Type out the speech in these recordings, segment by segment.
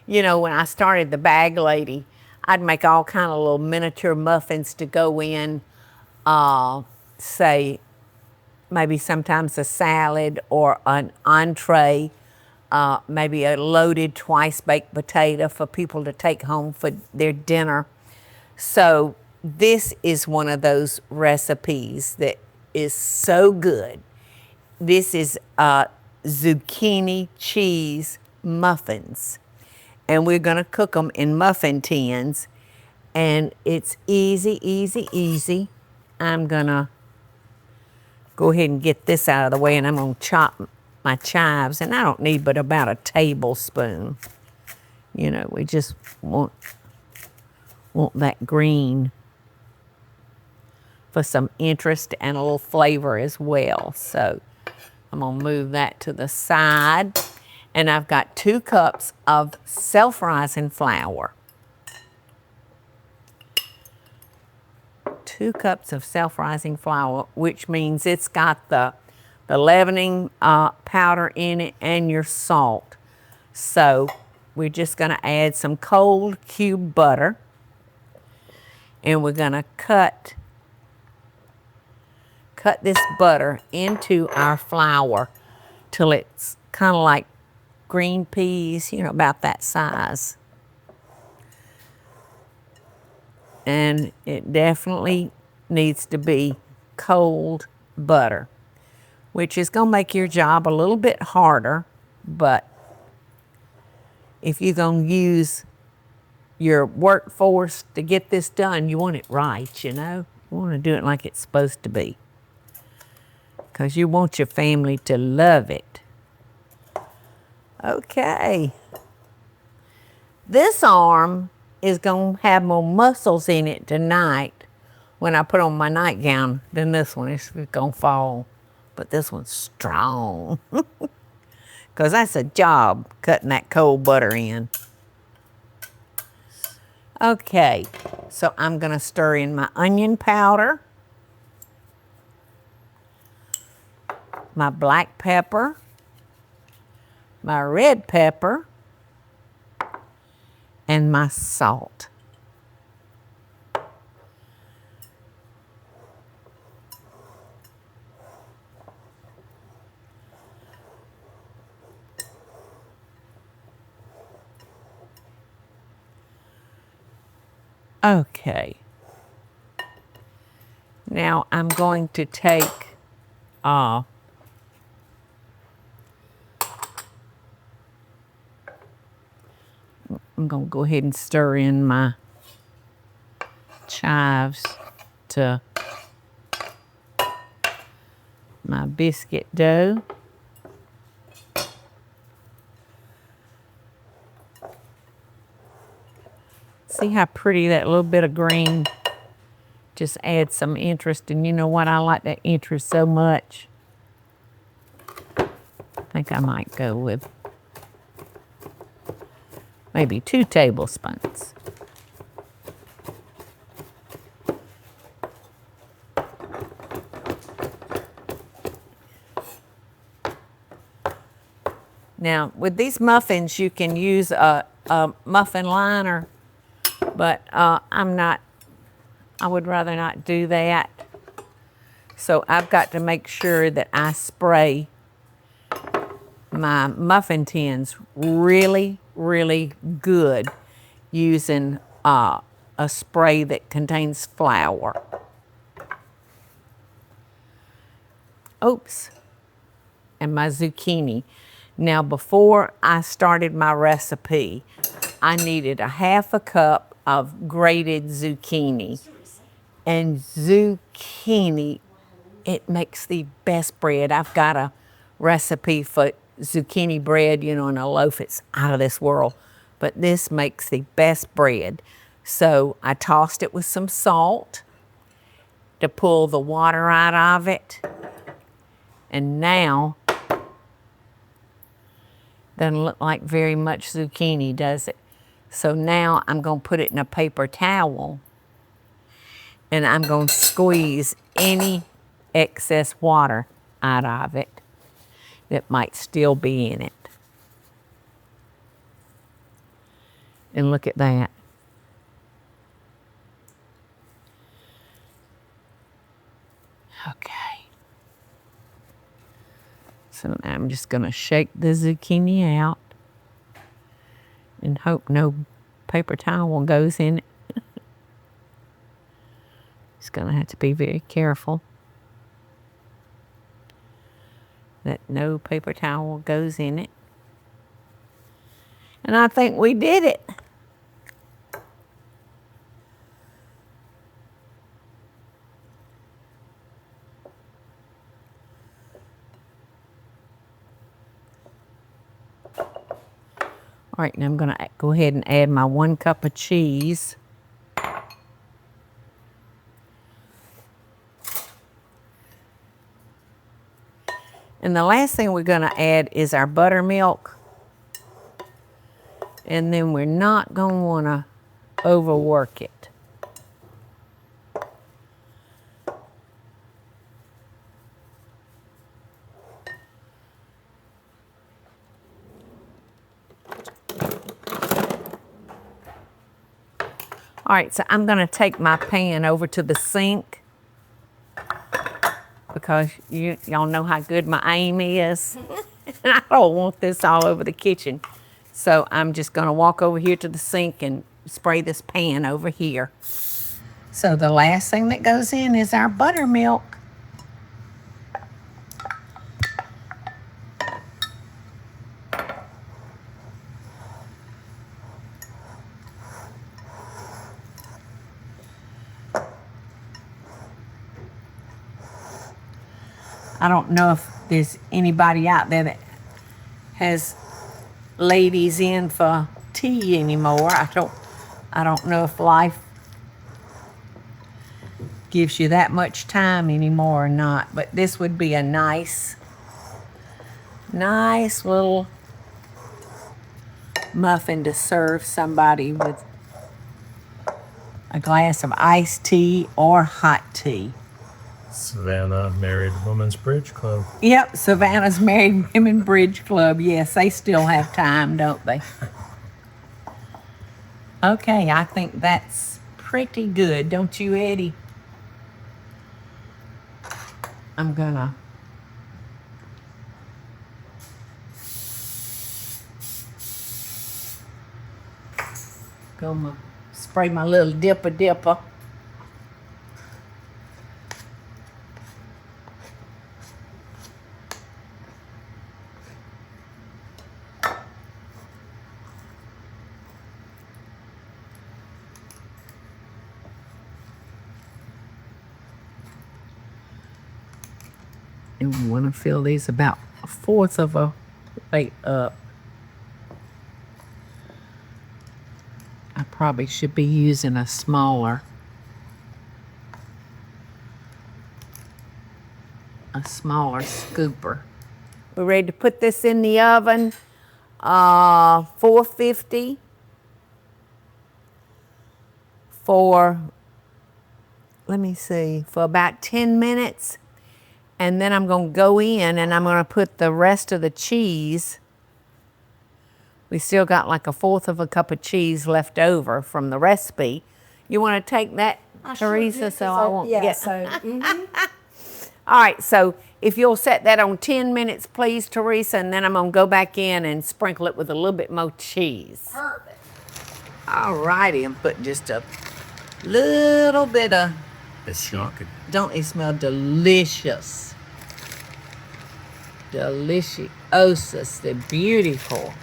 You know, when I started the bag lady, I'd make all kind of little miniature muffins to go in, say, maybe sometimes a salad or an entree, maybe a loaded twice baked potato for people to take home for their dinner. So this is one of those recipes that is so good. This is zucchini cheese muffins. And we're going to cook them in muffin tins. And it's easy, easy, easy. I'm going to go ahead and get this out of the way, and I'm going to chop my chives. And I don't need but about a tablespoon. You know, we just want that green for some interest and a little flavor as well. So I'm going to move that to the side. And I've got 2 cups of self-rising flour. 2 cups of self-rising flour, which means it's got the leavening powder in it and your salt. So we're just going to add some cold cube butter. And we're going to cut this butter into our flour till it's kind of like green peas, you know, about that size. And it definitely needs to be cold butter, which is going to make your job a little bit harder, but if you're going to use your workforce to get this done, you want it right, you know? You want to do it like it's supposed to be, because you want your family to love it. Okay. This arm is going to have more muscles in it tonight when I put on my nightgown than this one. It's going to fall. But this one's strong. Because that's a job, cutting that cold butter in. Okay. So I'm going to stir in my onion powder, my black pepper, my red pepper, and my salt. Okay. Now I'm going to take I'm going to go ahead and stir in my chives to my biscuit dough. See how pretty that little bit of green just adds some interest. And you know what? I like that interest so much. I think I might go with maybe 2 tablespoons. Now, with these muffins, you can use a muffin liner, but I would rather not do that. So I've got to make sure that I spray my muffin tins really, really good using a spray that contains flour. Oops. And my zucchini. Now, before I started my recipe, I needed a half a cup of grated zucchini. And zucchini, it makes the best bread. I've got a recipe for zucchini bread, you know, in a loaf. It's out of this world. But this makes the best bread. So I tossed it with some salt to pull the water out of it. And now, doesn't look like very much zucchini, does it? So now I'm going to put it in a paper towel, and I'm going to squeeze any excess water out of it that might still be in it. And look at that. Okay. So now I'm just going to shake the zucchini out and hope no paper towel goes in it. Just going to have to be very careful that no paper towel goes in it. And I think we did it. All right, now I'm going to go ahead and add my 1 cup of cheese. And the last thing we're going to add is our buttermilk. And then we're not going to want to overwork it. All right, so I'm going to take my pan over to the sink because y'all know how good my aim is. And I don't want this all over the kitchen. So I'm just going to walk over here to the sink and spray this pan over here. So the last thing that goes in is our buttermilk. I don't know if there's anybody out there that has ladies in for tea anymore. I don't know if life gives you that much time anymore or not, but this would be a nice little muffin to serve somebody with a glass of iced tea or hot tea. Savannah Married Women's Bridge Club. Yep, Savannah's Married Women Bridge Club. Yes, they still have time, don't they? Okay, I think that's pretty good, don't you, Eddie? I'm gonna spray my little dipper. And we want to fill these about 1/4 of a plate up. I probably should be using a smaller scooper. We're ready to put this in the oven, 450 for, let me see, for about 10 minutes. And then I'm going to go in and I'm going to put the rest of the cheese. We still got like 1/4 of a cup of cheese left over from the recipe. You want to take that, Teresa, so I won't get... All right, so if you'll set that on 10 minutes, please, Teresa, and then I'm going to go back in and sprinkle it with a little bit more cheese. Perfect. All righty, I'm putting just a little bit of... It's shocking. Don't it smell delicious? Delicious. They're beautiful.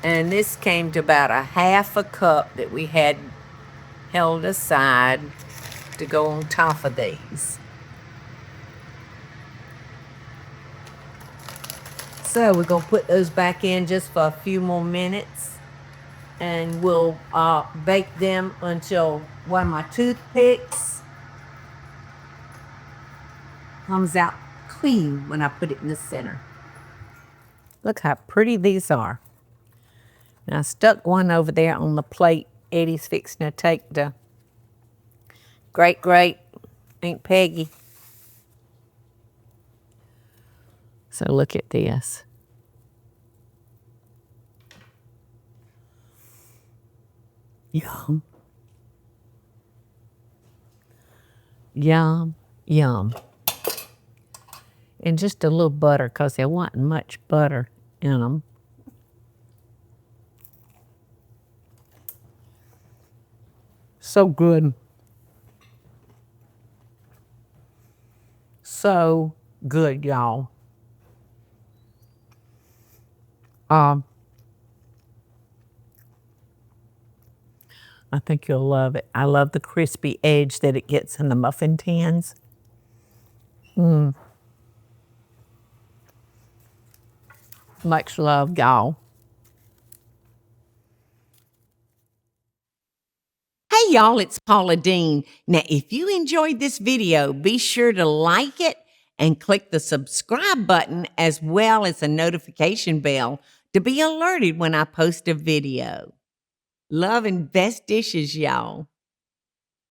And this came to about 1/2 cup that we had held aside to go on top of these. So we're going to put those back in just for a few more minutes. And we'll bake them until one of my toothpicks comes out clean when I put it in the center. Look how pretty these are. And I stuck one over there on the plate Eddie's fixing to take to great Aunt Peggy. So look at this. Yum. Yum, yum. And just a little butter because there wasn't much butter in them. So good. So good, y'all. I think you'll love it. I love the crispy edge that it gets in the muffin tins. Much love, y'all. Hey y'all, it's Paula Deen. Now, if you enjoyed this video, be sure to like it and click the subscribe button as well as the notification bell to be alerted when I post a video. Love and best dishes, y'all.